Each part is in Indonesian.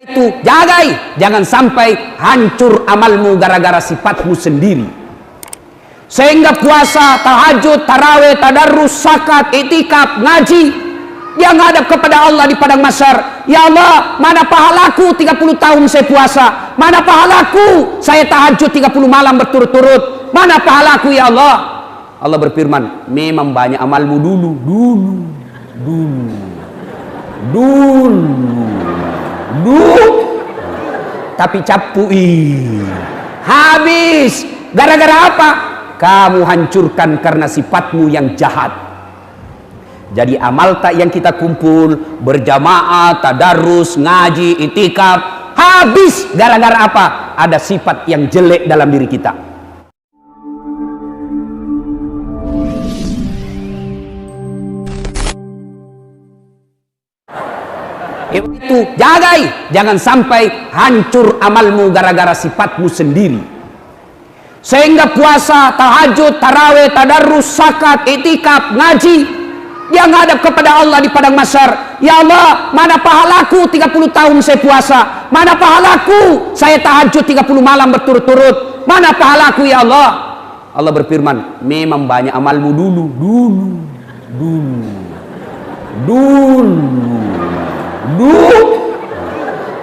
Itu jagai, jangan sampai hancur amalmu gara-gara sifatmu sendiri. Sehingga puasa, tahajud, tarawih, tadarrus, zakat, itikaf, ngaji, dia ngadap kepada Allah di padang mahsyar. Ya Allah, mana pahalaku 30 tahun saya puasa? Mana pahalaku saya tahajud 30 malam berturut-turut? Mana pahalaku ya Allah? Allah berfirman, memang banyak amalmu dulu, tapi capui habis. Gara-gara apa? Kamu hancurkan karena sifatmu yang jahat. Jadi amal tak yang kita kumpul berjamaah, tadarus, ngaji, itikaf habis gara-gara apa? Ada sifat yang jelek dalam diri kita. Itu jagai, jangan sampai hancur amalmu gara-gara sifatmu sendiri. Sehingga puasa, tahajud, tarawih, tadarrus, zakat, itikaf, ngaji, dia ngadap kepada Allah di padang mahsyar. Ya Allah, mana pahalaku 30 tahun saya puasa? Mana pahalaku saya tahajud 30 malam berturut-turut? Mana pahalaku ya Allah? Allah berfirman, memang banyak amalmu dulu,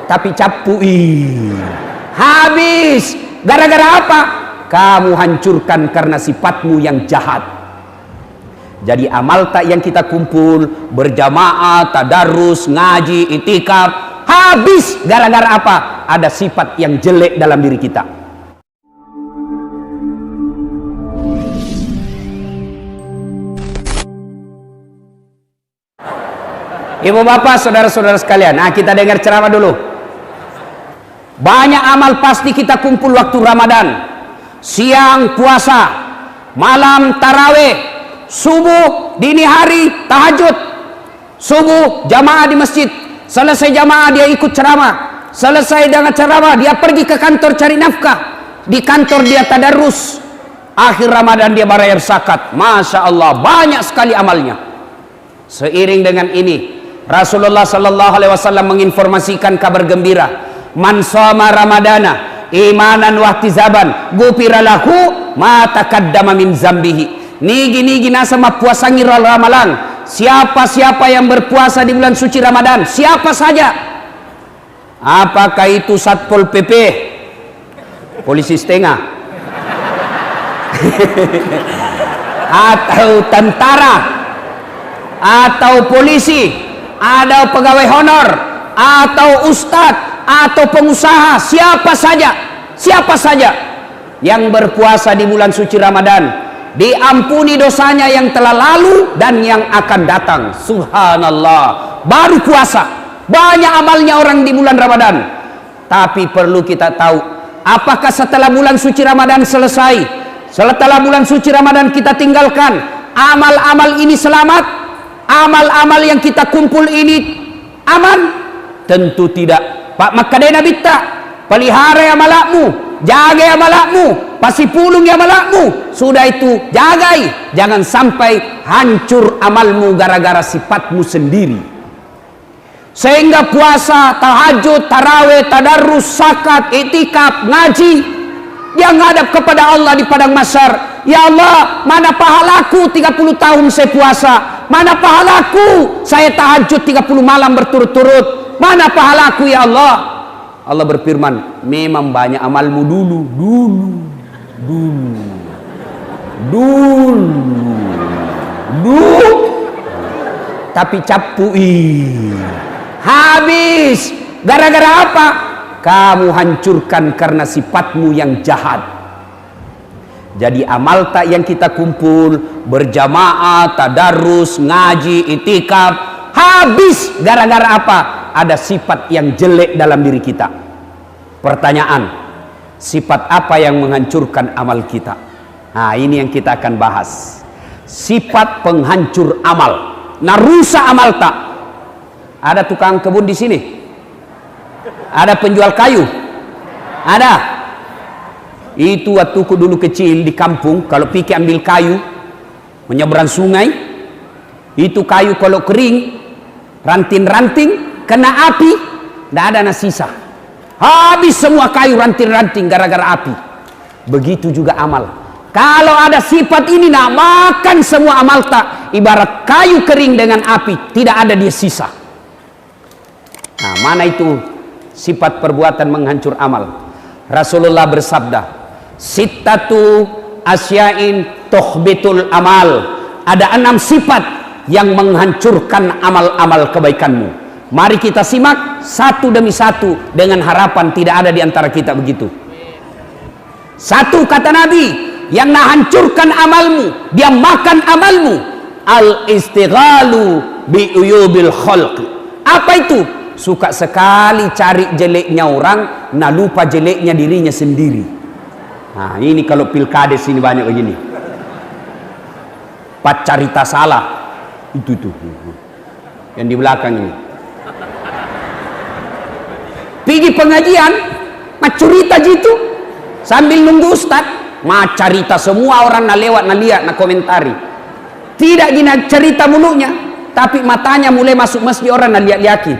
tapi capui habis. Gara-gara apa? Kamu hancurkan karena sifatmu yang jahat. Jadi amal tak yang kita kumpul berjamaah, tadarus, ngaji, itikaf habis gara-gara apa? Ada sifat yang jelek dalam diri kita. Ibu bapak, saudara-saudara sekalian, nah kita dengar ceramah dulu. Banyak amal pasti kita kumpul waktu Ramadan. Siang puasa, malam tarawih, subuh dini hari tahajud, subuh jamaah di masjid, selesai jamaah dia ikut ceramah, selesai dengan ceramah dia pergi ke kantor cari nafkah, di kantor dia tadarus, akhir Ramadan dia bayar zakat. Masya Allah, banyak sekali amalnya. Seiring dengan ini Rasulullah sallallahu alaihi wasallam menginformasikan kabar gembira, man shoma ramadana imanan wa ihtisaban ghufira lahu ma taqaddama min zambihi. Nigi nasa puasangi ramalan. Siapa yang berpuasa di bulan suci Ramadan, siapa saja, apakah itu Satpol PP, polisi setengah atau tentara atau polisi, ada pegawai honor atau ustadz atau pengusaha, siapa saja yang berpuasa di bulan suci Ramadan, diampuni dosanya yang telah lalu dan yang akan datang. Subhanallah, baru puasa banyak amalnya orang di bulan Ramadan. Tapi perlu kita tahu, apakah setelah bulan suci Ramadan selesai, setelah bulan suci Ramadan kita tinggalkan, amal-amal ini selamat, amal-amal yang kita kumpul ini aman? Tentu tidak. Pak Makadena Bitta, pelihara amalakmu, jaga amalakmu, pasti pulung amalakmu. Sudah itu jagai, jangan sampai hancur amalmu gara-gara sifatmu sendiri. Sehingga puasa, tahajud, tarawih, tadarrus, zakat, itikaf, ngaji, dia ngadap kepada Allah di padang mahsyar. Ya Allah, mana pahalaku 30 tahun saya puasa? Mana pahalaku saya tahajud 30 malam berturut-turut? Mana pahalaku ya Allah? Allah berfirman, memang banyak amalmu dulu, tapi capui habis. Gara-gara apa? Kamu hancurkan karena sifatmu yang jahat. Jadi amal tak yang kita kumpul berjamaah, tadarus, ngaji, itikaf habis gara-gara apa? Ada sifat yang jelek dalam diri kita. Pertanyaan, sifat apa yang menghancurkan amal kita? Nah, ini yang kita akan bahas. Sifat penghancur amal. Nah, rusak amal tak? Ada tukang kebun di sini? Ada penjual kayu? Ada. Itu waktu dulu kecil di kampung, kalau pikir ambil kayu menyeberang sungai, itu kayu kalau kering ranting-ranting kena api Tidak ada sisa. Habis semua kayu ranting-ranting gara-gara api. Begitu juga amal. Kalau ada sifat ini, nak makan semua amal tak. Ibarat kayu kering dengan api, tidak ada dia sisa. Nah, mana itu sifat perbuatan menghancur amal? Rasulullah bersabda, sittatu asyain tukhbitul amal. Ada 6 sifat yang menghancurkan amal-amal kebaikanmu. Mari kita simak satu demi satu dengan harapan tidak ada di antara kita begitu. Satu, kata Nabi, yang menghancurkan amalmu, dia makan amalmu, al-istighalu bi uyubil khalq. Apa itu? Suka sekali cari jeleknya orang, nah lupa jeleknya dirinya sendiri. Nah, ini kalau pilkades ini banyak begini. Pacarita salah. Itu yang di belakang ini. Pergi pengajian, macurita gitu, sambil nunggu ustad, macarita semua orang na lewat na lihat na komentari. Tidak gina cerita mulutnya, tapi matanya mulai masuk masjid orang na lihat-liaki.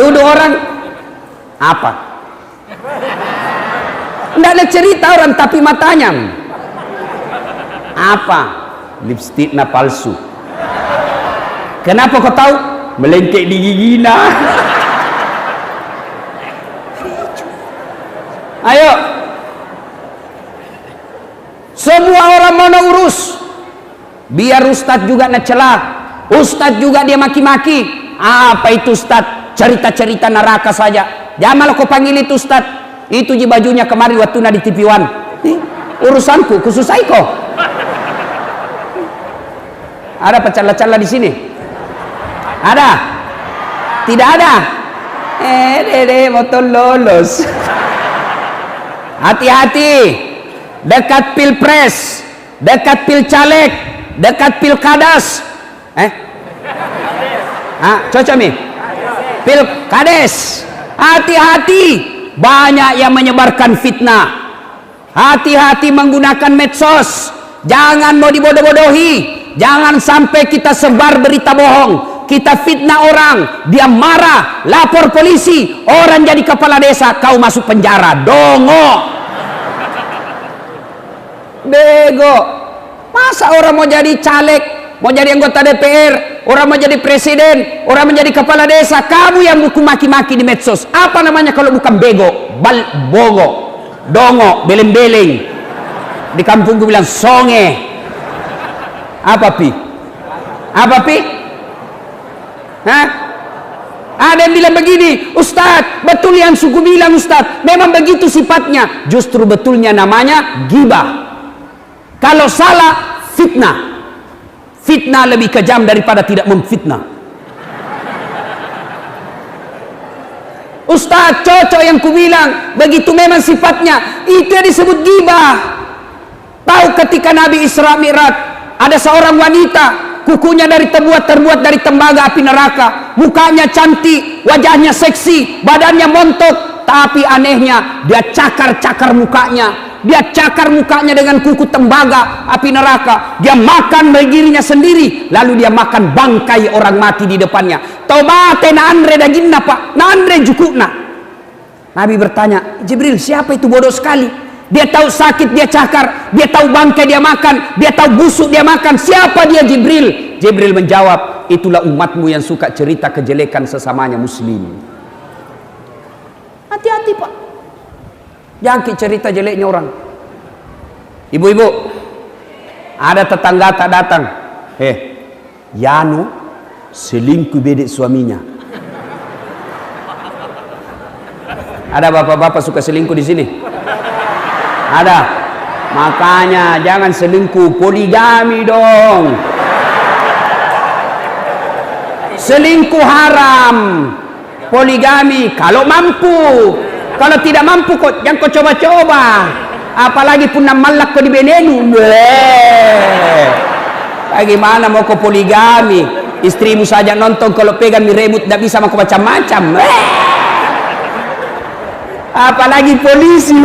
Duduk orang apa? Tidak ada cerita orang, tapi matanya apa? Lipstick na palsu. Kenapa kau tahu? Melengkek di gigina. Ayo, semua orang mau urus, biar ustadz juga ngecelah, ustadz juga dia maki-maki. Apa itu ustadz? Cerita-cerita neraka saja. Jangan malah kau panggil itu ustadz. Itu je bajunya kemari waktu na di TV One. Urusanku, khusus kau. Ada pecala-cala di sini? Ada? Tidak ada? Dede motor lolos. Hati-hati. Dekat pilpres, dekat pilcaleg, dekat pilkadas. Cocok nih? Pilkades. Hati-hati. Banyak yang menyebarkan fitnah. Hati-hati menggunakan medsos. Jangan mau dibodoh-bodohi. Jangan sampai kita sebar berita bohong, kita fitnah orang, dia marah, lapor polisi, orang jadi kepala desa, kau masuk penjara. Dongo, bego. Masa orang mau jadi caleg, mau jadi anggota DPR, orang mau jadi presiden, orang menjadi kepala desa, kamu yang buku maki-maki di medsos? Apa namanya kalau bukan bego? Bogo, dongo, beleng-beleng. Di kampungku bilang songe. Apa pi? Apa pi? Hah? Ada yang bilang begini, Ustadz, betul yang suku bilang Ustadz, memang begitu sifatnya. Justru betulnya namanya gibah. Kalau salah, fitnah. Fitnah lebih kejam daripada tidak memfitnah. Ustadz, cocok yang kubilang, begitu memang sifatnya. Itu yang disebut gibah. Tahu ketika Nabi Isra Mi'raj, ada seorang wanita, kukunya terbuat dari tembaga api neraka, mukanya cantik, wajahnya seksi, badannya montok, tapi anehnya dia cakar mukanya, dengan kuku tembaga api neraka. Dia makan dirinya sendiri, lalu dia makan bangkai orang mati di depannya. Taubate na andre dagingna pak, na andre jukukna. Nabi bertanya, Jibril, siapa itu bodoh sekali? Dia tahu sakit dia cakar, dia tahu bangkai dia makan, dia tahu busuk dia makan. Siapa dia? Jibril. Jibril menjawab, itulah umatmu yang suka cerita kejelekan sesamanya muslim. Hati-hati pak, jangan cerita jeleknya orang. Ibu-ibu, ada tetangga tak datang, Yanu selingkuh bedek suaminya. Ada bapak-bapak suka selingkuh di sini? Ada. Makanya jangan selingkuh, poligami dong. Selingkuh haram, poligami kalau mampu. Kalau tidak mampu kok jangan kau coba-coba. Apalagi pun malak kau dibenenu. Bagaimana mau kau poligami? Istrimu saja nonton kalau pegang remote tidak bisa mau macam-macam. Apalagi polisi.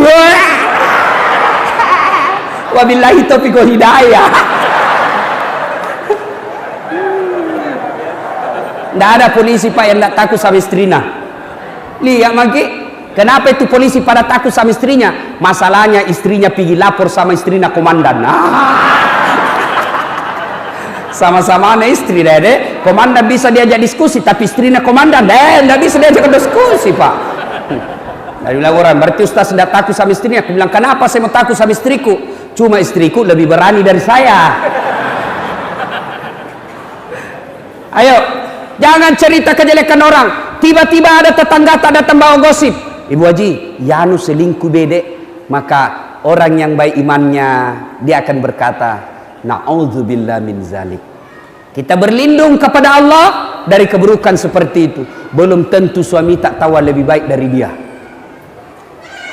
Wabillahi taufiq wal hidayah. Tidak ada polisi Pak yang tidak takut sama istrinya. Lihat Maki, kenapa itu polisi pada takut sama istrinya? Masalahnya istrinya pergi lapor sama istrinya komandan. Sama-sama istri deh. Komandan bisa diajak diskusi, tapi istrinya komandan tidak bisa diajak diskusi Pak. Dari bilang orang, berarti Ustaz tidak takut sama istrinya. Aku bilang, kenapa saya mau takut sama istriku? Cuma istriku lebih berani dari saya. Ayo, jangan cerita kejelekan orang. Tiba-tiba ada tetangga tak datang bawa gosip. Ibu Haji, Yanu selingkuh bedek. Maka orang yang baik imannya, dia akan berkata, na'udzubillah min zalik. Kita berlindung kepada Allah dari keburukan seperti itu. Belum tentu suami tak tahu lebih baik dari dia.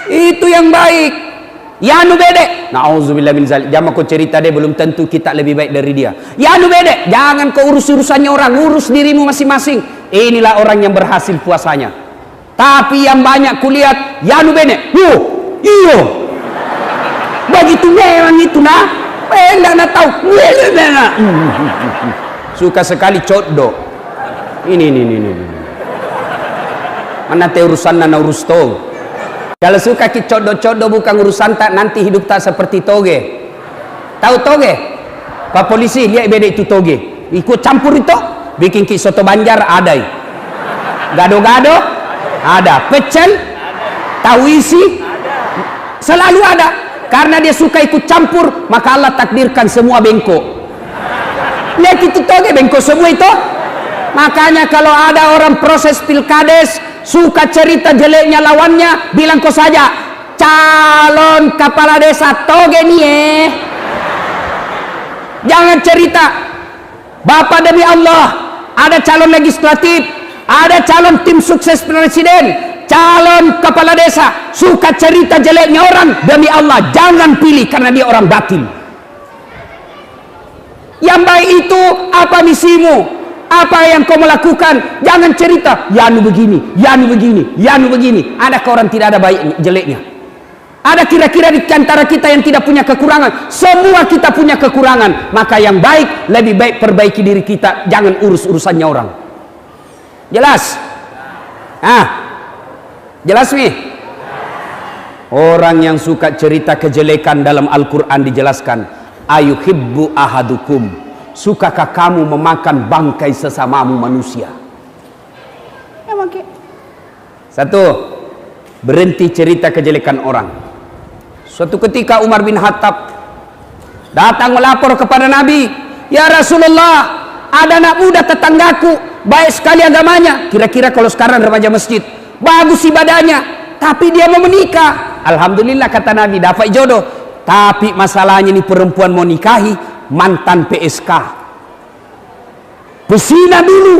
Itu yang baik. Yanu bedek, na'udzubillah min zalik. Jangan kau cerita deh, belum tentu kita lebih baik dari dia. Yanu bedek, jangan kau urus urusannya orang, urus dirimu masing-masing. Inilah orang yang berhasil puasanya. Tapi yang banyak kulihat, Yanu bedek, iyo, begitu memang itu nah, enggak tahu, suka sekali codo. Ini. Mana te urusan nana urus tau. Kalau suka ki codo-codo bukan urusan tak, nanti hidup tak seperti toge. Tahu toge? Pak polisi lihat beda itu toge. Ikut campur itu, bikin ki soto Banjar ada. Gado-gado ada, pecel, tahu isi selalu ada. Karena dia suka ikut campur, maka Allah takdirkan semua bengkok. Lihat itu toge bengkok semua itu. Makanya kalau ada orang proses pilkades suka cerita jeleknya lawannya, bilang kau saja calon kepala desa toge nih. Jangan cerita. Bapak demi Allah, ada calon legislatif, ada calon tim sukses presiden, calon kepala desa, suka cerita jeleknya orang, demi Allah jangan pilih karena dia orang batil. Yang baik itu apa misimu? Apa yang kau melakukan? Jangan cerita Yanu begini, Yanu begini, Yanu begini. Adakah orang tidak ada baik jeleknya? Ada kira-kira di antara kita yang tidak punya kekurangan? Semua kita punya kekurangan. Maka yang baik, lebih baik perbaiki diri kita. Jangan urus urusannya orang. Jelas? Jelas nih? Orang yang suka cerita kejelekan dalam Al-Quran dijelaskan, ayuhibbu ahadukum, sukakah kamu memakan bangkai sesamamu manusia? Ya, makanya. Satu, berhenti cerita kejelekan orang. Suatu ketika Umar bin Khattab datang melapor kepada Nabi, ya Rasulullah, ada anak muda tetanggaku, baik sekali agamanya. Kira-kira kalau sekarang remaja masjid, bagus ibadahnya, tapi dia mau menikah. Alhamdulillah kata Nabi, dapat jodoh. Tapi masalahnya ini perempuan mau nikahi mantan PSK, pesina dulu,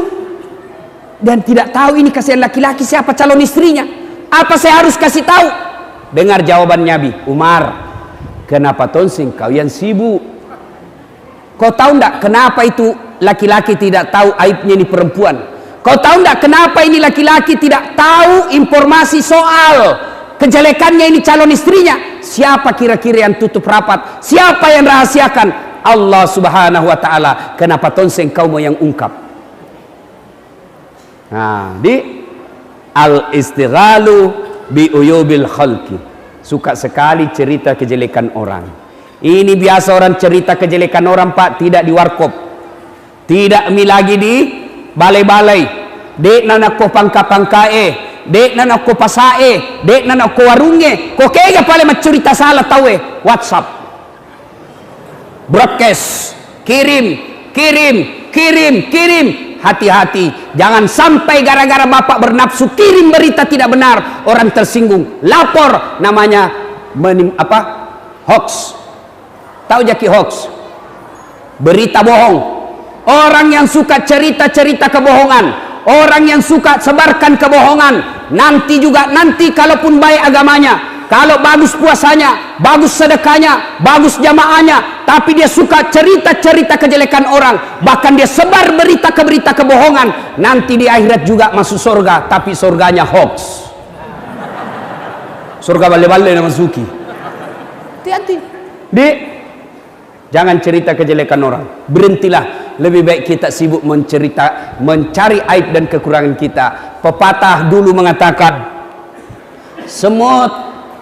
dan tidak tahu ini kasihan laki-laki siapa calon istrinya. Apa saya harus kasih tahu? Dengar jawaban Nabi, Umar, kenapa tonsing kau yang sibuk? Kau tahu enggak kenapa itu laki-laki tidak tahu aibnya ini perempuan? Kau tahu enggak kenapa ini laki-laki tidak tahu informasi soal kejelekannya ini calon istrinya? Siapa kira-kira yang tutup rapat? Siapa yang rahasiakan? Allah subhanahu wa ta'ala. Kenapa tonseng kau mau yang ungkap? Nah, di al-istighalu bi uyubil khalqi, suka sekali cerita kejelekan orang. Ini biasa orang cerita kejelekan orang Pak, tidak di warkop, tidak lagi di balai-balai, dek nana ko pangka-pangkae, dek nana ko pasae, dek nana ko warunge, ko kega pale macerita salah tawe WhatsApp, broadcast, kirim. Hati-hati, jangan sampai gara-gara bapak bernafsu kirim berita tidak benar, orang tersinggung, lapor, namanya hoax. Tahu jaki hoax? Berita bohong. Orang yang suka cerita-cerita kebohongan, orang yang suka sebarkan kebohongan, nanti kalaupun baik agamanya, kalau bagus puasanya, bagus sedekahnya, bagus jamaahnya, tapi dia suka cerita-cerita kejelekan orang, bahkan dia sebar berita kebohongan, nanti di akhirat juga masuk surga, tapi surganya hoax. Surga bale-bale nama Suki. Hati-hati. Jangan cerita kejelekan orang. Berhentilah. lebih baik kita sibuk mencari aib dan kekurangan kita. Pepatah dulu mengatakan, semut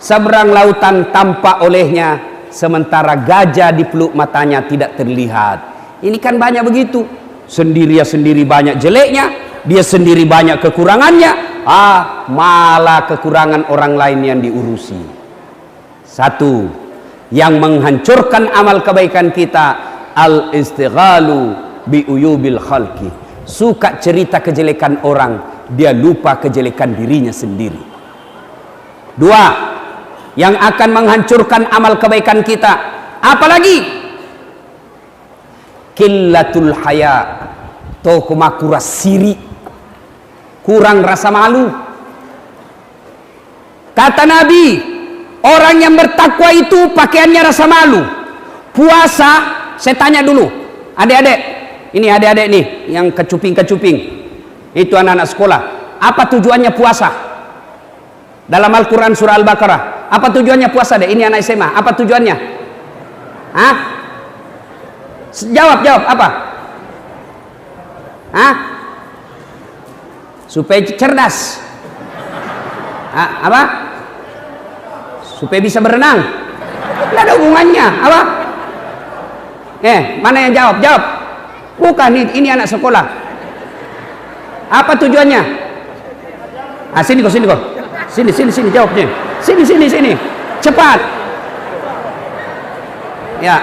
seberang lautan tampak olehnya, sementara gajah di peluk matanya tidak terlihat. Ini kan banyak begitu. Sendiri banyak jeleknya, dia sendiri banyak kekurangannya, malah kekurangan orang lain yang diurusi. Satu yang menghancurkan amal kebaikan kita, al-istighalu bi uyubil khalqi. Suka cerita kejelekan orang, dia lupa kejelekan dirinya sendiri. Dua, yang akan menghancurkan amal kebaikan kita, apalagi qillatul haya, kurang siri, kurang rasa malu. Kata Nabi, orang yang bertakwa itu pakaiannya rasa malu. Puasa, saya tanya dulu, adik-adik, ini adik-adik nih yang kecuping-kecuping, itu anak-anak sekolah, apa tujuannya puasa? Dalam Al-Quran surah Al-Baqarah, apa tujuannya puasa deh? Ini anak SMA, apa tujuannya? Hah? Jawab, apa? Hah? Supaya cerdas. Apa? Supaya bisa berenang. Tidak ada hubungannya. Apa? Mana yang jawab? Jawab. Bukan, ini anak sekolah. Apa tujuannya? Sini kok. Sini jawabnya. Sini. Cepat. Ya.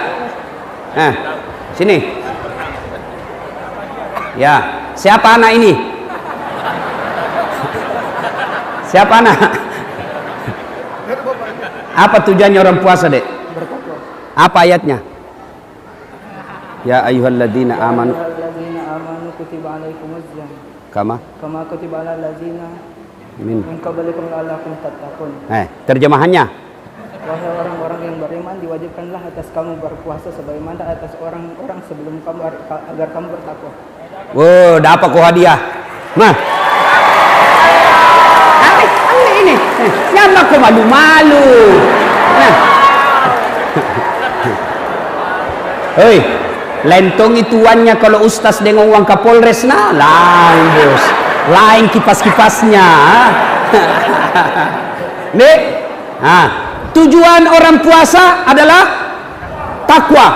Sini. Ya. Siapa anak ini? Siapa anak? Apa tujuannya orang puasa, Dek? Apa ayatnya? Ya ayyuhalladzina amanu kutiba alaikumuz syiyam kama kutiba alal ladzina min qablikum la'allakum tattaqun. Terjemahannya, wahai orang-orang yang beriman, diwajibkanlah atas kamu berpuasa sebagaimana atas orang-orang sebelum kamu agar kamu bertakwa. Wow, dapat kau hadiah. Nah, ini nyama kau malu-malu. Nah, hei, lentongi tuannya kalau ustaz dengan uang Kapolres, lain bos, lain kipas-kipasnya. Nih, tujuan orang puasa adalah takwa.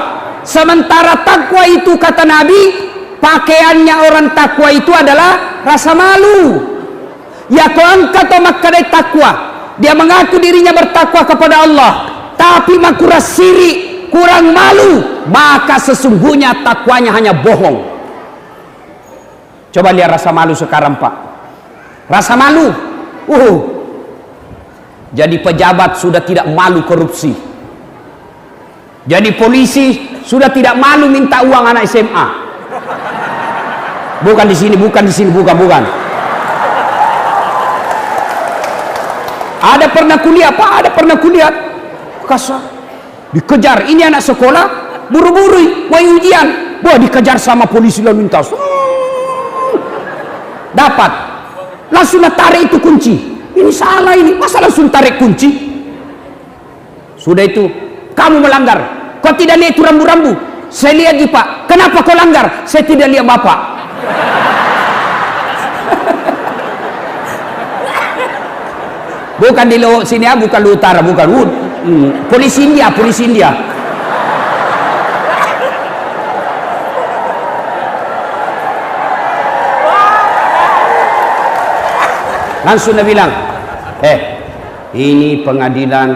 Sementara takwa itu, kata Nabi, pakaiannya orang takwa itu adalah rasa malu. Ya, kau angkat maka dari takwa, dia mengaku dirinya bertakwa kepada Allah, tapi makuras siri, kurang malu, maka sesungguhnya takwanya hanya bohong. Coba lihat rasa malu sekarang, Pak. Rasa malu. Jadi pejabat sudah tidak malu korupsi. Jadi polisi sudah tidak malu minta uang anak SMA. Bukan di sini, bukan. Ada pernah kuliah, Pak, kasar. Dikejar, ini anak sekolah, buru-buru mau ujian, dikejar sama polisi lalu lintas. Dapat, langsung tarik itu kunci. Ini salah ini, masa langsung tarik kunci? Sudah itu, kamu melanggar. Kau tidak lihat itu rambu-rambu? Saya lihat, Pak. Kenapa kau langgar? Saya tidak lihat Bapak. Bukan di sini, bukan di utara, bukan. Polisi India. Langsung dia bilang, ini pengadilan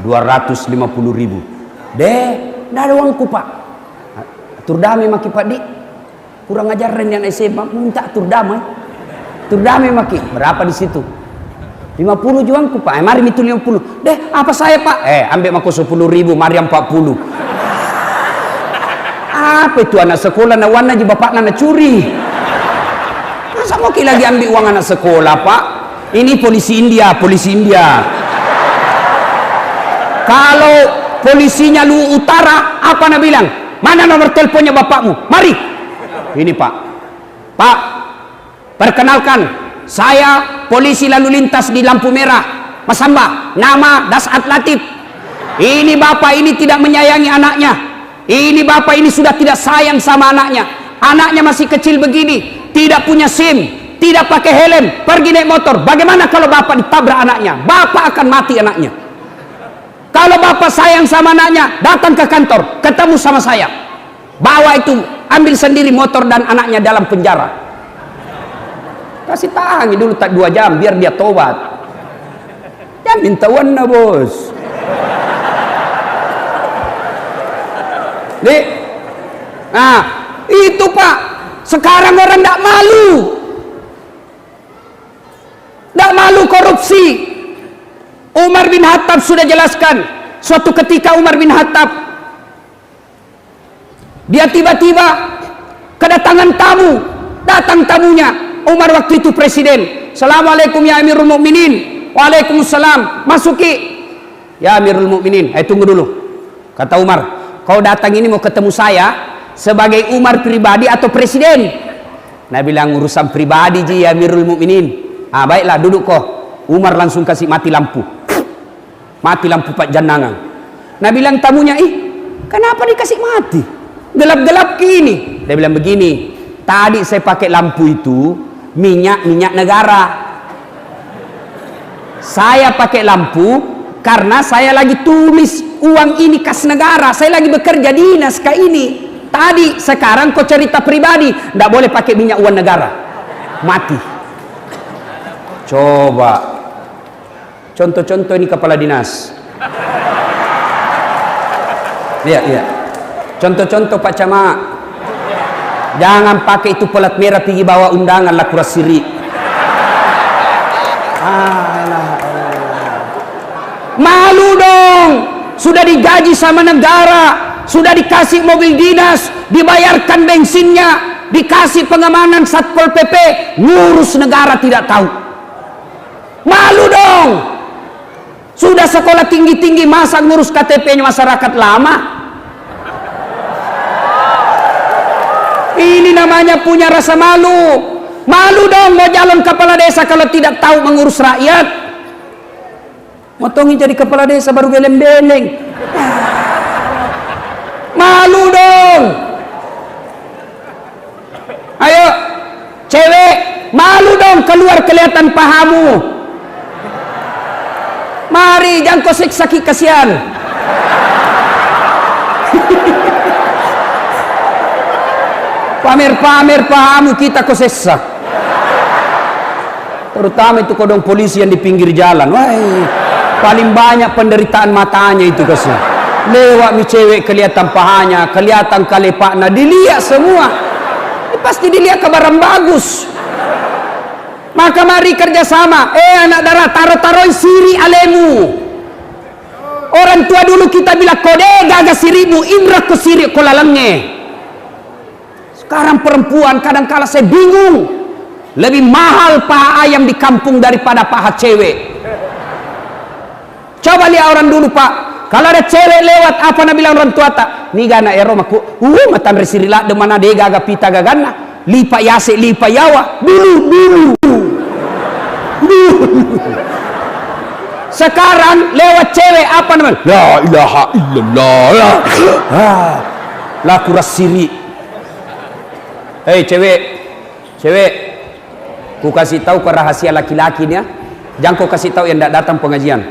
250.000. Dah ada uangku, Pak. Turdame maki Pak Dik. Kurang ajar yang SMA minta turdame. Turdame maki. Berapa di situ? 50 juangku, Pak. Mari itu 50. Apa saya, Pak? Ambil maku 10.000, mari 40. Apa itu anak sekolah na warna ji bapak na curi? Masa mau lagi ambil uang anak sekolah, Pak? Ini polisi India. Kalau polisinya lu utara, apa nak bilang? Mana nomor teleponnya bapakmu? Mari. Ini, Pak. Pak, perkenalkan, saya polisi lalu lintas di lampu merah, Mas Hamba, nama Dasat Latif. Ini bapak ini tidak menyayangi anaknya. Ini bapak ini sudah tidak sayang sama anaknya. anaknya masih kecil begini, tidak punya SIM, tidak pakai helm, pergi naik motor. Bagaimana kalau bapak ditabrak anaknya? Bapak akan mati anaknya. Kalau bapak sayang sama anaknya, datang ke kantor, ketemu sama saya, bawa itu, ambil sendiri motor dan anaknya dalam penjara. Kasih tangi dulu tak 2 jam biar dia tobat. Jangan minta warna bos. Nih, nah itu pak, sekarang orang tidak malu, tidak malu korupsi. Umar bin Khattab sudah jelaskan, suatu ketika Umar bin Khattab, dia tiba-tiba kedatangan tamu, datang tamunya, Umar waktu itu presiden. Assalamualaikum ya Amirul Mukminin. Waalaikumsalam. Masuki. Ya Amirul Mukminin, tunggu dulu. Kata Umar, kau datang ini mau ketemu saya sebagai Umar pribadi atau presiden? Nabi bilang urusan pribadi ji ya Amirul Mukminin. Baiklah duduk kok. Umar langsung kasih mati lampu. Mati lampu Pak Janangan. Nabi bilang tamunya, kenapa dikasih mati? Gelap-gelap gini. Dia bilang begini, tadi saya pakai lampu itu minyak negara. Saya pakai lampu karena saya lagi tulis uang ini kas negara. Saya lagi bekerja dinas kayak ini. Tadi, sekarang kau cerita pribadi, tidak boleh pakai minyak uang negara. Mati. Coba. Contoh-contoh ini kepala dinas. Lihat. Contoh-contoh Pak Camat. Jangan pakai itu pelat merah pergi bawa undangan lah kuras siri. Malu dong. Sudah digaji sama negara, sudah dikasih mobil dinas, dibayarkan bensinnya, dikasih pengamanan Satpol PP, ngurus negara tidak tahu. Malu dong. Sudah sekolah tinggi-tinggi, masa ngurus KTP-nya masyarakat lama? Ini namanya punya rasa malu. Malu dong mau calon kepala desa kalau tidak tahu mengurus rakyat. Motongin jadi kepala desa baru beleng-beleng. Malu dong. Ayo cewek, malu dong keluar kelihatan pahamu. Mari jangan kau siksa kasihan. Pamer-pamer pahamu kita kau siksa. Terutama itu kodong polisi yang di pinggir jalan. Wah, paling banyak penderitaan matanya itu kasih. Lewat mi cewek kelihatan pahanya, kelihatan kalepakna, dilihat semua. Pasti dilihat ke barang bagus. Maka mari kerjasama. Anak darah, taruh-taruh siri alemu. Orang tua dulu kita bilang kode gaga sirimu, imrak ke siri kolalenge. Sekarang perempuan kadang-kala saya bingung. Lebih mahal paha ayam di kampung daripada paha cewek. Coba lihat orang dulu pak. Kalau ada cewek lewat, apa nak bilang orang tua tak? Ni gana eromaku. Matan resirila de mana de gaga pita gagana. Lipa yase lipa yawa. Dulu. Sekarang lewat cewek apa namanya? La ilaha illallah. La kuras siri. Hei cewek, ku kasih tahu ke rahasia laki-laki nih ya. Jangan kau kasih tahu yang tidak datang pengajian.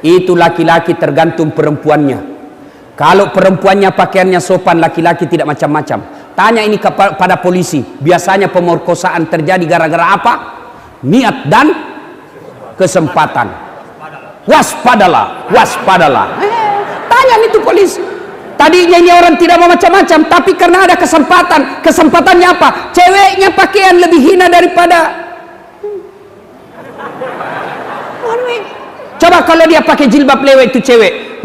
Itu laki-laki tergantung perempuannya. Kalau perempuannya pakaiannya sopan, laki-laki tidak macam-macam. Tanya ini kepada polisi. Biasanya pemerkosaan terjadi gara-gara apa? Niat dan kesempatan. Waspadalah. Tanya itu polisi. Tadinya ini orang tidak mau macam-macam, tapi karena ada kesempatan. Kesempatannya apa? Ceweknya pakaian lebih hina daripada. Coba kalau dia pakai jilbab lewat itu cewek,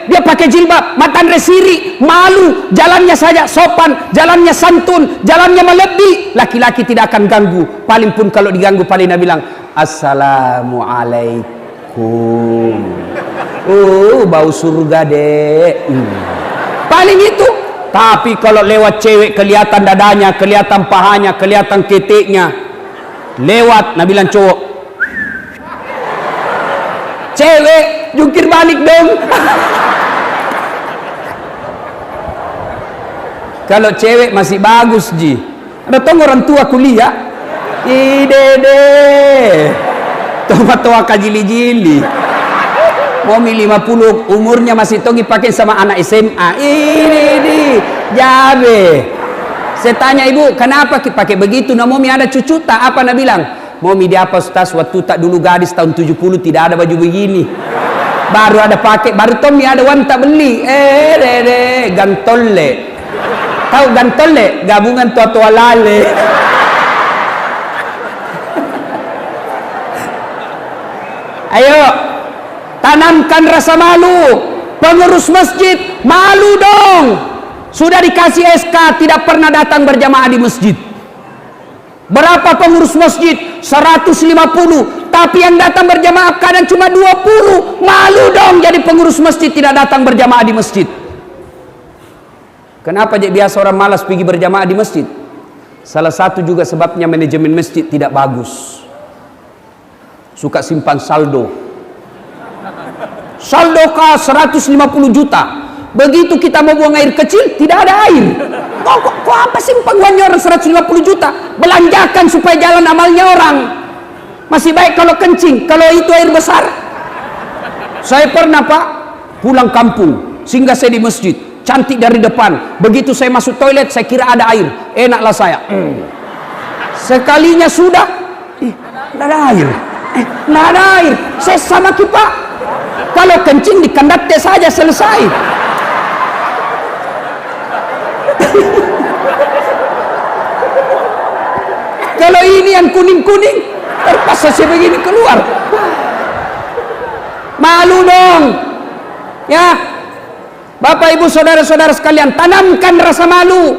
dia pakai jilbab, matan resiri, malu, jalannya saja sopan, jalannya santun, jalannya melebih, laki-laki tidak akan ganggu. Paling pun kalau diganggu paling dia bilang assalamualaikum. Bau surga deh. Paling itu. Tapi kalau lewat cewek kelihatan dadanya, kelihatan pahanya, kelihatan keteknya, lewat, nah bilang cowok, cewek jungkir balik dong. Kalau cewek masih bagus ji. Ada tong orang tua kuliah. Dede. Tua kajili-jili. Momi 50 umurnya masih tongi pakai sama anak SMA. Ini jabe. Saya tanya ibu, kenapa pakai begitu? Nah, Momi ada cucu tak? Apa nak bilang? Momi dia apa Ustaz, waktu tak dulu gadis tahun 70 tidak ada baju begini. Baru ada pakai, baru Tommy ada wan tak beli. Dede, gantolle. Tahu gantolle? Gabungan tua-tua lale. Ayo, tanamkan rasa malu. Pengurus masjid, malu dong. Sudah dikasih SK, tidak pernah datang berjamaah di masjid. Berapa pengurus masjid? 150. Tapi yang datang berjamaah kadang cuma 20. Malu dong jadi pengurus masjid tidak datang berjamaah di masjid. Kenapa jadi biasa orang malas pergi berjamaah di masjid? Salah satu juga sebabnya manajemen masjid tidak bagus. Suka simpan saldo. Saldo kah 150 juta. Begitu kita mau buang air kecil, tidak ada air. Kok apa simpan uangnya orang 150 juta? Belanjakan supaya jalan amalnya orang. Masih baik kalau kencing, kalau itu air besar. Saya pernah Pak, pulang kampung, singgah saya di masjid, cantik dari depan. Begitu saya masuk toilet, saya kira ada air. Enaklah saya. Sekalinya sudah, tidak ada air. Tidak ada air. Saya sama kita. Kalau kencing di kandate saja selesai. Kalau ini yang kuning-kuning, terpaksa saya begini keluar. Malu dong. Ya. Bapak ibu saudara-saudara sekalian, tanamkan rasa malu.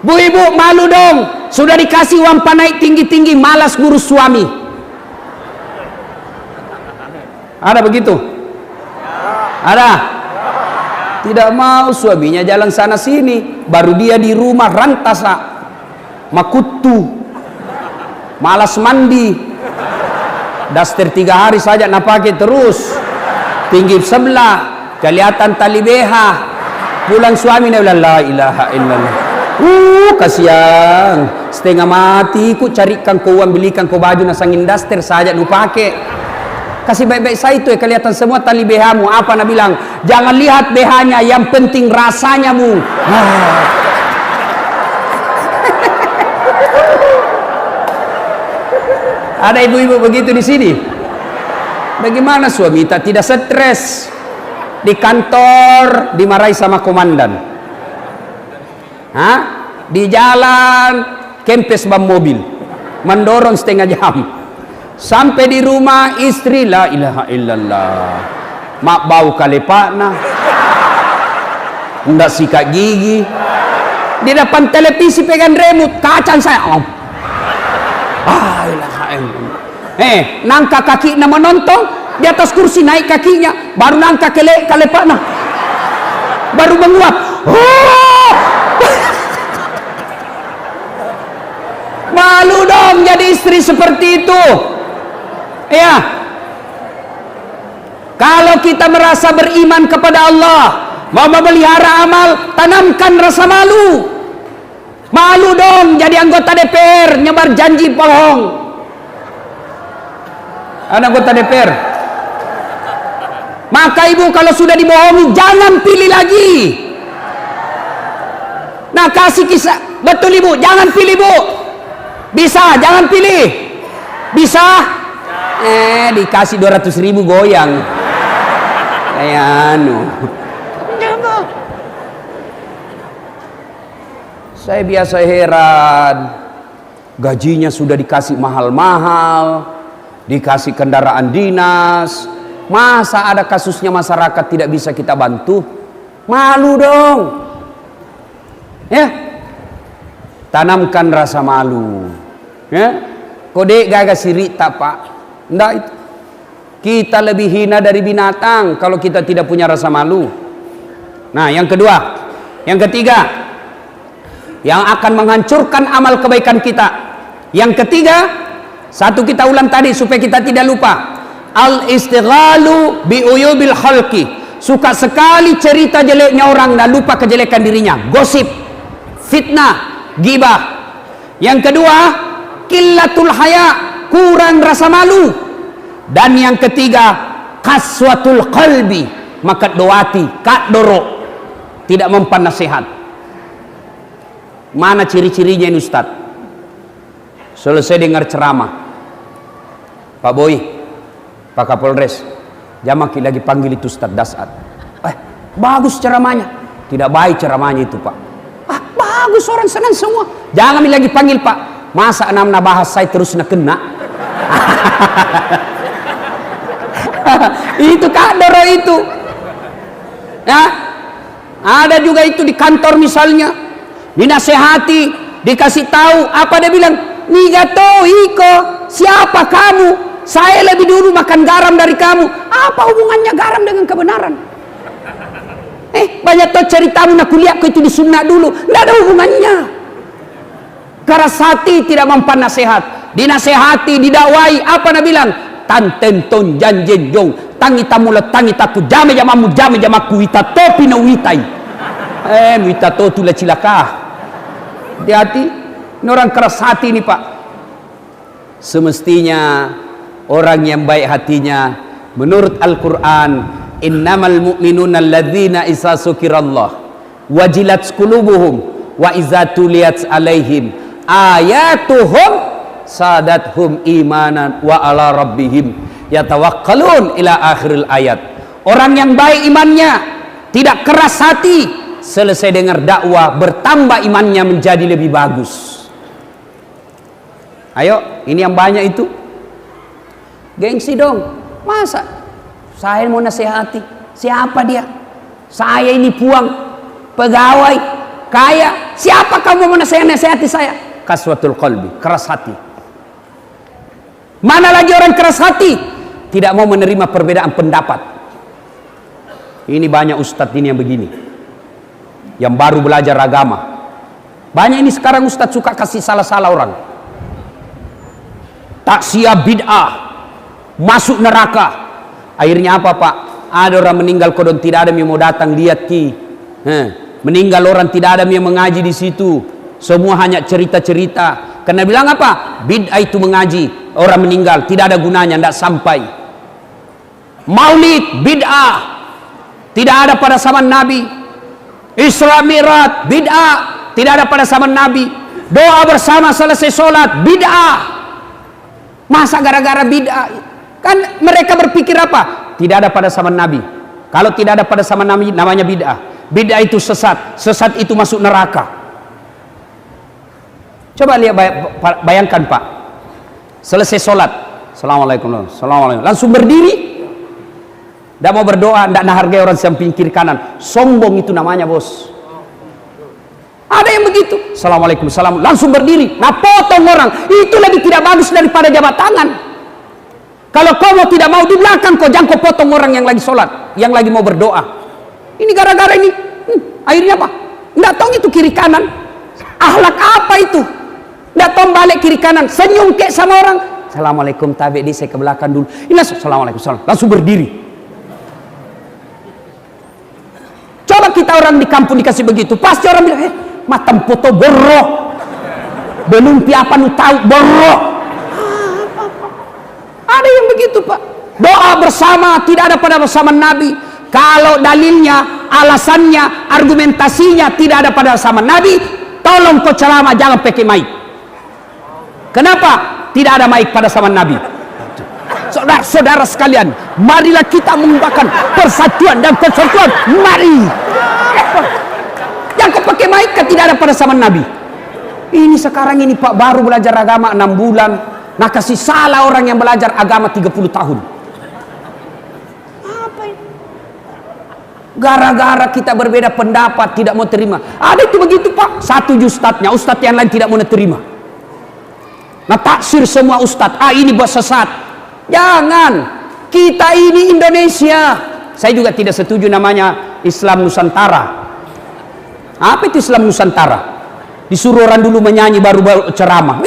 Bu ibu malu dong. Sudah dikasih uang naik tinggi-tinggi, malas ngurus suami. Ada begitu? Ada? Tidak mau suaminya jalan sana sini, baru dia di rumah rantasa, makutu, malas mandi, daster 3 hari saja nak pakai terus, tinggi sebelah, kelihatan tali BH, pulang suami nak bilang la ilaha illallah. Kasihan, setengah mati ku carikan kau uang belikan kau baju nasangin daster saja nu pakai. Kasih baik-baik saya itu ya, kelihatan semua tali BH-mu. Apa nak bilang? Jangan lihat BH-nya, yang penting rasanya mu. Ada ibu-ibu begitu di sini. Bagaimana suami tak tidak stres? Di kantor dimarahi sama komandan. Di jalan kempes ban mobil, mendorong setengah jam. Sampai di rumah istri la ilaha illallah, mak bau kalepana, ndak sikat gigi, di depan televisi pegang remote, kacang saya. Ilaha illallah. Nangka kaki nama menonton di atas kursi, naik kakinya, baru nangka kalepana, baru menguap. Malu dong jadi istri seperti itu. Ya, kalau kita merasa beriman kepada Allah, mau memelihara amal, tanamkan rasa malu. Malu dong jadi anggota DPR nyebar janji bohong. Ada anggota DPR. Maka ibu kalau sudah dibohongi jangan pilih lagi. Nah, kasih kisah betul ibu, jangan pilih bu. Bisa, jangan pilih. Bisa. Dikasih 200.000 goyang. Kayak anu. Saya biasa heran. Gajinya sudah dikasih mahal-mahal, dikasih kendaraan dinas. Masa ada kasusnya masyarakat tidak bisa kita bantu? Malu dong. Ya. Tanamkan rasa malu. Ya. Kode gagas siri tak Pak? Nggak itu. Kita lebih hina dari binatang kalau kita tidak punya rasa malu. Nah, yang kedua, yang ketiga, yang akan menghancurkan amal kebaikan kita. Yang ketiga, satu kita ulang tadi supaya kita tidak lupa. Al-istighalu bi uyubil khalqi. Suka sekali cerita jeleknya orang dan lupa kejelekan dirinya. Gosip, fitnah, gibah. Yang kedua, qillatul haya, kurang rasa malu. Dan yang ketiga, qaswatul qalbi, maka doati, kak doro, tidak mempan nasihat. Mana ciri-cirinya ini Ustaz? Selesai dengar ceramah, Pak Boy, Pak Kapolres, Jamaki lagi panggil itu Ustaz Dasat. Bagus ceramahnya. Tidak baik ceramahnya itu Pak. Bagus, orang senang semua. Jangan lagi panggil Pak. Masa enamna bahas saya terus nak kena. Itu kadoro itu. Ya. Ada juga itu di kantor misalnya. Dinasehati, dikasih tahu, apa dia bilang? Nigato iko, siapa kamu? Saya lebih dulu makan garam dari kamu. Apa hubungannya garam dengan kebenaran? Banyak tuh ceritamu nak kuliah itu di sunnah dulu, nggak ada hubungannya. Keras hati tidak mempan nasihat, dinasehati, didakwai, apa nak bilang? Tantenton janjen jong, tangi tamulat tangi taku, jame jamamu jame jamaku wita topi no witai. Wita to tu cilaka. Hati-hati, ini orang keras hati nih Pak. Semestinya orang yang baik hatinya, menurut Al-Quran, innamal mu'minuna alladzina isa sukirallah wajilat qulubuhum wa iza tuliyat alaihim ayatuhum sadathum imanan wa ala rabbihim yatawakkalun ila akhiril ayat. Orang yang baik imannya, tidak keras hati, selesai dengar dakwah bertambah imannya menjadi lebih bagus. Ayo, ini yang banyak itu gengsi dong. Masa saya mau nasihati? Siapa dia? Saya ini puang, pegawai, kaya. Siapa kamu mau nasihati saya? Qaswatul qalbi, keras hati. Mana lagi orang keras hati? Tidak mau menerima perbedaan pendapat. Ini banyak ustadz ini yang begini, yang baru belajar agama. Banyak ini sekarang ustadz suka kasih salah-salah orang. Taksiyah bid'ah, masuk neraka. Akhirnya apa Pak? Ada orang meninggal kodon, tidak ada yang mau datang lihat ki. Meninggal orang, tidak ada yang mengaji di situ. Semua hanya cerita-cerita. Karena bilang apa? Bid'ah itu mengaji. Orang meninggal tidak ada gunanya, tidak sampai. Maulid bid'ah, tidak ada pada zaman Nabi. Isra Mi'raj bid'ah, tidak ada pada zaman Nabi. Doa bersama selesai sholat bid'ah. Masa gara-gara bid'ah? Kan mereka berpikir apa? Tidak ada pada zaman Nabi. Kalau tidak ada pada zaman Nabi, namanya bid'ah. Bid'ah itu sesat. Sesat itu masuk neraka. Coba lihat, bayangkan Pak. Selesai sholat, Assalamualaikum, Assalamualaikum, langsung berdiri. Tidak mau berdoa, tidak menghargai orang samping kiri kanan. Sombong itu namanya bos. Ada yang begitu. Assalamualaikum, salam, langsung berdiri. Nah potong orang. Itu lebih tidak bagus daripada jabat tangan. Kalau kau mau tidak mau di belakang, kau jangan kau potong orang yang lagi sholat, yang lagi mau berdoa. Ini gara-gara ini. Akhirnya apa? Nggak tahu itu kiri kanan. Akhlak apa itu? Nggak tahu balik kiri kanan. Senyum kek sama orang. Assalamualaikum, tabi di saya ke belakang dulu. Ini assalamualaikum, salam, langsung berdiri. Coba kita orang di kampung dikasih begitu, pasti orang bilang, matam foto borok. Belum piapa nu tahu borok. Ada yang begitu Pak. Doa bersama tidak ada pada zaman Nabi. Kalau dalilnya, alasannya, argumentasinya tidak ada pada zaman Nabi, tolong kau ceramah jangan pakai mic. Kenapa? Tidak ada mic pada zaman Nabi. Saudara-saudara sekalian, marilah kita mengembangkan persatuan dan persatuan. Mari. Yang kau pakai mic kan tidak ada pada zaman Nabi. Ini sekarang ini Pak baru belajar agama 6 bulan. Nah kasih salah orang yang belajar agama 30 tahun. Apa ini? Gara-gara kita berbeda pendapat tidak mau terima. Ada itu begitu Pak. Satu ustadznya, ustadz yang lain tidak mau terima. Nah taksir semua ustadz. Ini buat sesat. Jangan. Kita ini Indonesia. Saya juga tidak setuju namanya Islam Nusantara. Apa itu Islam Nusantara? Disuruh orang dulu menyanyi baru ceramah.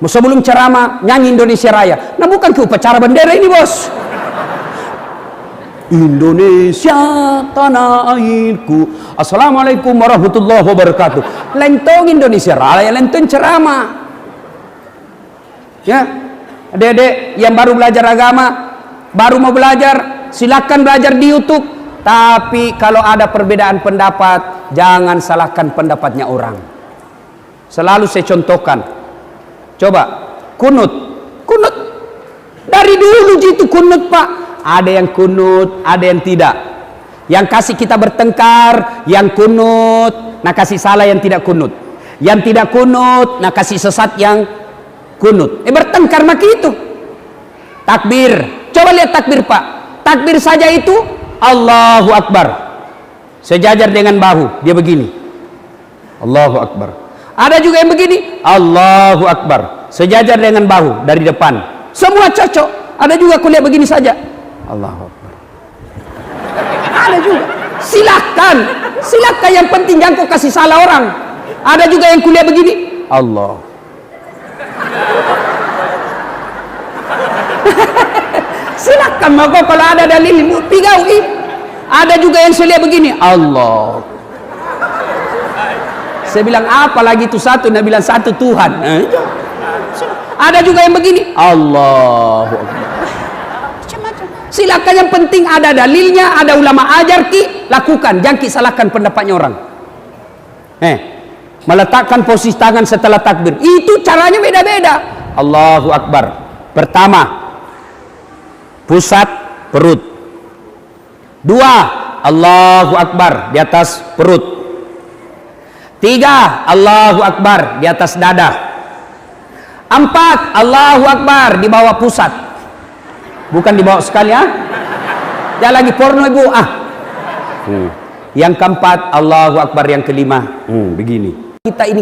Sebelum ceramah nyanyi Indonesia Raya. Nah bukan ke upacara bendera ini bos. Indonesia tanah airku. Assalamualaikum warahmatullahi wabarakatuh. Lentong Indonesia Raya, lentong ceramah. Ya, adik-adik yang baru belajar agama, baru mau belajar, silakan belajar di YouTube. Tapi kalau ada perbedaan pendapat, jangan salahkan pendapatnya orang. Selalu saya contohkan. Coba kunut. Dari dulu gitu kunut, Pak. Ada yang kunut, ada yang tidak. Yang kasih kita bertengkar, yang kunut, nah kasih salah yang tidak kunut. Yang tidak kunut, nah kasih sesat yang kunut. Bertengkar maki itu. Takbir. Coba lihat takbir, Pak. Takbir saja itu Allahu Akbar. Sejajar dengan bahu, dia begini. Allahu Akbar. Ada juga yang begini, Allahu Akbar. Sejajar dengan bahu dari depan. Semua cocok. Ada juga kuliah begini saja. Allahu Akbar. Ada juga. Silakan yang penting jangan kau kasih salah orang. Ada juga yang kuliah begini. Allah. Silakan maka kalau ada dalilmu pigaui. Ada juga yang saya lihat begini. Allah. Saya bilang apa lagi itu satu? Nabi bilang satu Tuhan. Ada juga yang begini. Allahu Akbar. Silakan yang penting ada dalilnya, ada ulama ajar ki, lakukan. Jangan ki salahkan pendapatnya orang. Meletakkan posisi tangan setelah takbir. Itu caranya beda-beda. Allahu Akbar. Pertama, pusat perut. Dua, Allahu Akbar di atas perut. Tiga, Allahu Akbar di atas dada. Empat, Allahu Akbar di bawah pusat. Bukan di bawah sekali, jangan lagi porno ibu. Yang keempat, Allahu Akbar. Yang kelima, begini. Kita ini